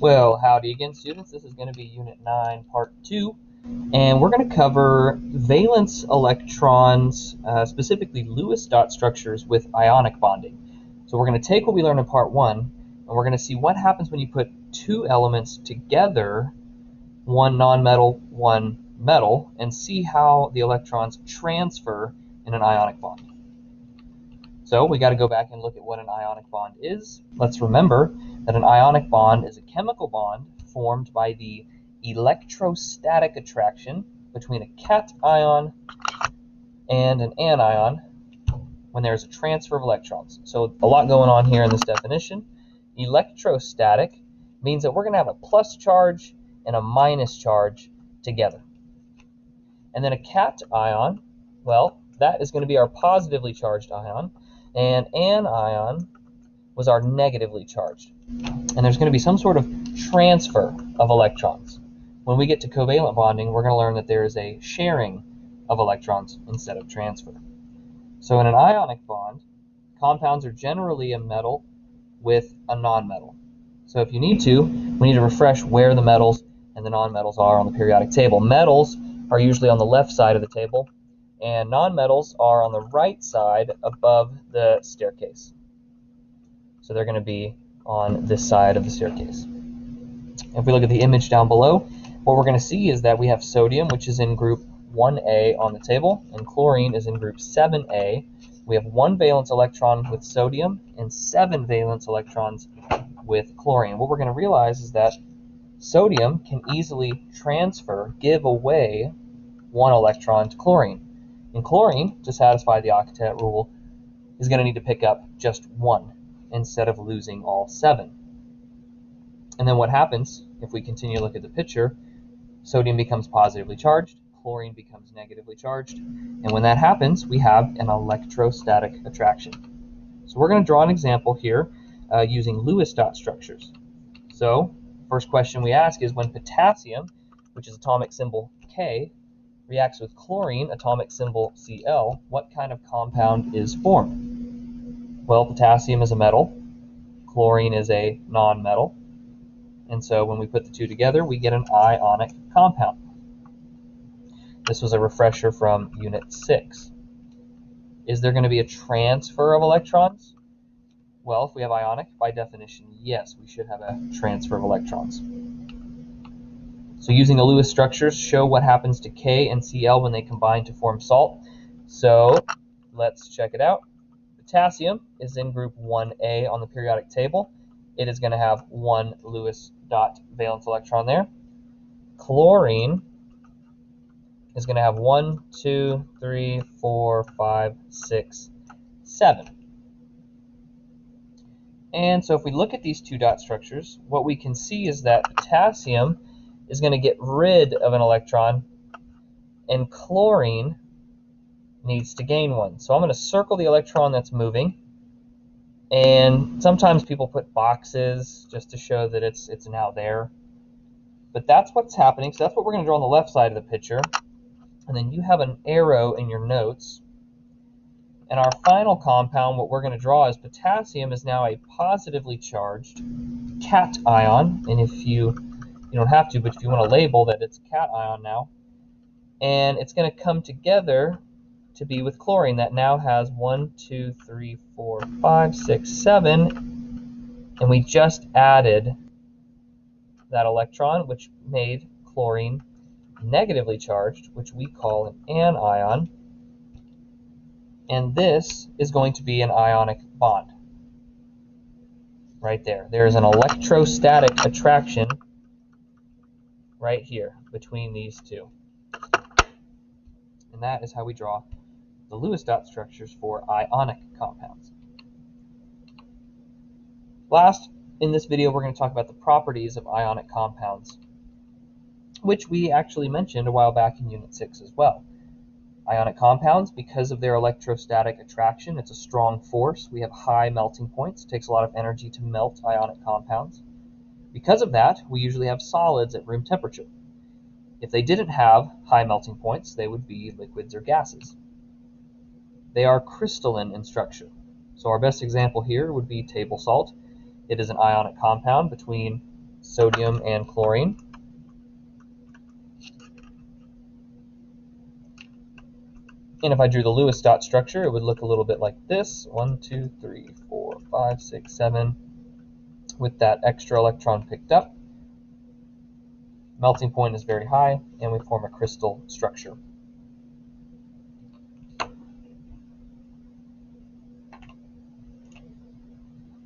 Well, howdy again, students. This is going to be Unit 9, Part 2, and we're going to cover valence electrons, specifically Lewis dot structures with ionic bonding. So we're going to take what we learned in Part 1, and we're going to see what happens when you put two elements together, one nonmetal, one metal, and see how the electrons transfer in an ionic bond. So we got to go back and look at what an ionic bond is. Let's remember that an ionic bond is a chemical bond formed by the electrostatic attraction between a cation and an anion when there's a transfer of electrons. So a lot going on here in this definition. Electrostatic means that we're going to have a plus charge and a minus charge together. And then a cation, well, that is going to be our positively charged ion, and anion was our negatively charged. And there's going to be some sort of transfer of electrons. When we get to covalent bonding, we're going to learn that there is a sharing of electrons instead of transfer. So in an ionic bond, compounds are generally a metal with a nonmetal. So if you need to, we need to refresh where the metals and the nonmetals are on the periodic table. Metals are usually on the left side of the table, and nonmetals are on the right side above the staircase. So they're going to be on this side of the staircase. If we look at the image down below, what we're going to see is that we have sodium, which is in group 1A on the table, and chlorine is in group 7A. We have one valence electron with sodium and 7 valence electrons with chlorine. What we're going to realize is that sodium can easily give away one electron to chlorine. And chlorine, to satisfy the octet rule, is going to need to pick up just one instead of losing all 7. And then what happens, if we continue to look at the picture, sodium becomes positively charged, chlorine becomes negatively charged, and when that happens, we have an electrostatic attraction. So we're going to draw an example here using Lewis dot structures. So first question we ask is, when potassium, which is atomic symbol K, reacts with chlorine, atomic symbol Cl, what kind of compound is formed? Well, potassium is a metal, chlorine is a nonmetal, and so when we put the two together, we get an ionic compound. This was a refresher from Unit 6. Is there going to be a transfer of electrons? Well, if we have ionic, by definition, yes, we should have a transfer of electrons. So using the Lewis structures, show what happens to K and Cl when they combine to form salt. So let's check it out. Potassium is in group 1A on the periodic table. It is going to have one Lewis dot valence electron there. Chlorine is going to have 1, 2, 3, 4, 5, 6, 7. And so if we look at these two dot structures, what we can see is that potassium is going to get rid of an electron, and chlorine needs to gain one. So I'm going to circle the electron that's moving, and sometimes people put boxes just to show that it's now there. But that's what's happening, so that's what we're going to draw on the left side of the picture. And then you have an arrow in your notes. And our final compound, what we're going to draw is potassium is now a positively charged cation. And if you don't have to, but if you want to label that it's cation now, and it's going to come together to be with chlorine that now has 1, 2, 3, 4, 5, 6, 7, and we just added that electron, which made chlorine negatively charged, which we call an anion, and this is going to be an ionic bond. Right there. There is an electrostatic attraction right here between these two. And that is how we draw the Lewis dot structures for ionic compounds. Last, in this video, we're going to talk about the properties of ionic compounds, which we actually mentioned a while back in Unit 6 as well. Ionic compounds, because of their electrostatic attraction, it's a strong force. We have high melting points. It takes a lot of energy to melt ionic compounds. Because of that, we usually have solids at room temperature. If they didn't have high melting points, they would be liquids or gases. They are crystalline in structure. So our best example here would be table salt. It is an ionic compound between sodium and chlorine. And if I drew the Lewis dot structure, it would look a little bit like this. 1, 2, 3, 4, 5, 6, 7. With that extra electron picked up. Melting point is very high, and we form a crystal structure.